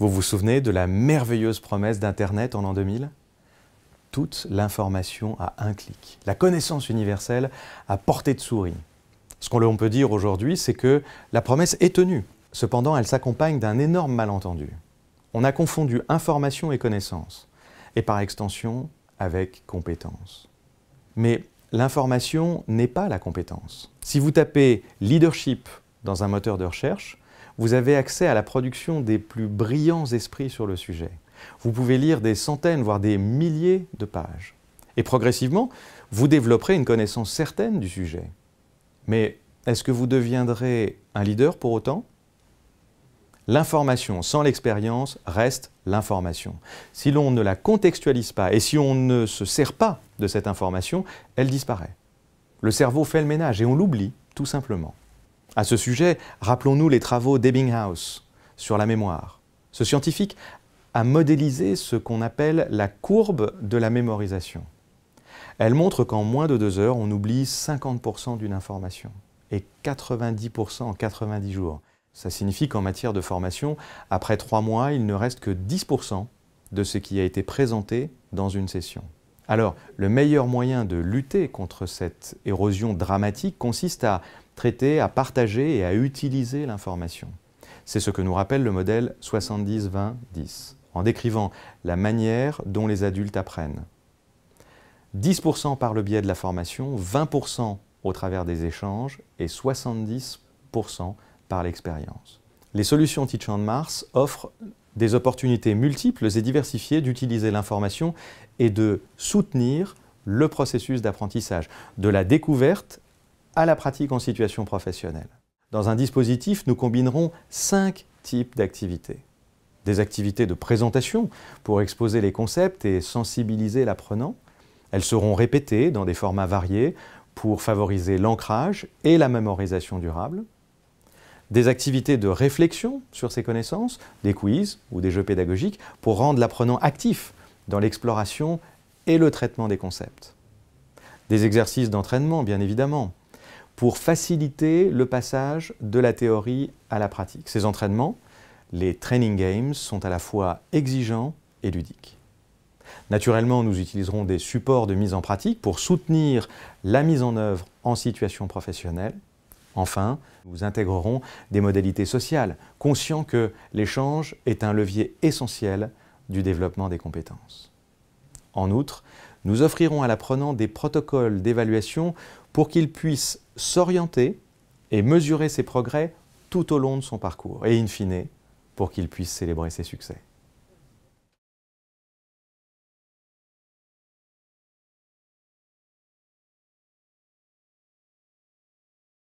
Vous vous souvenez de la merveilleuse promesse d'Internet en l'an 2000? Toute l'information à un clic, la connaissance universelle à portée de souris. Ce qu'on peut dire aujourd'hui, c'est que la promesse est tenue. Cependant, elle s'accompagne d'un énorme malentendu. On a confondu information et connaissance, et par extension avec compétence. Mais l'information n'est pas la compétence. Si vous tapez « leadership » dans un moteur de recherche, vous avez accès à la production des plus brillants esprits sur le sujet. Vous pouvez lire des centaines, voire des milliers de pages. Et progressivement, vous développerez une connaissance certaine du sujet. Mais est-ce que vous deviendrez un leader pour autant? L'information sans l'expérience reste l'information. Si l'on ne la contextualise pas et si on ne se sert pas de cette information, elle disparaît. Le cerveau fait le ménage et on l'oublie, tout simplement. À ce sujet, rappelons-nous les travaux d'Ebbinghaus sur la mémoire. Ce scientifique a modélisé ce qu'on appelle la courbe de la mémorisation. Elle montre qu'en moins de 2 heures, on oublie 50% d'une information et 90% en 90 jours. Ça signifie qu'en matière de formation, après 3 mois, il ne reste que 10% de ce qui a été présenté dans une session. Alors, le meilleur moyen de lutter contre cette érosion dramatique consiste à traiter, à partager et à utiliser l'information. C'est ce que nous rappelle le modèle 70-20-10, en décrivant la manière dont les adultes apprennent. 10% par le biais de la formation, 20% au travers des échanges et 70% par l'expérience. Les solutions Teach on Mars offrent des opportunités multiples et diversifiées d'utiliser l'information et de soutenir le processus d'apprentissage, de la découverte à la pratique en situation professionnelle. Dans un dispositif, nous combinerons 5 types d'activités. Des activités de présentation pour exposer les concepts et sensibiliser l'apprenant. Elles seront répétées dans des formats variés pour favoriser l'ancrage et la mémorisation durable. Des activités de réflexion sur ses connaissances, des quiz ou des jeux pédagogiques pour rendre l'apprenant actif dans l'exploration et le traitement des concepts. Des exercices d'entraînement, bien évidemment, pour faciliter le passage de la théorie à la pratique. Ces entraînements, les training games, sont à la fois exigeants et ludiques. Naturellement, nous utiliserons des supports de mise en pratique pour soutenir la mise en œuvre en situation professionnelle. Enfin, nous intégrerons des modalités sociales, conscients que l'échange est un levier essentiel du développement des compétences. En outre, nous offrirons à l'apprenant des protocoles d'évaluation pour qu'il puisse s'orienter et mesurer ses progrès tout au long de son parcours et in fine, pour qu'il puisse célébrer ses succès.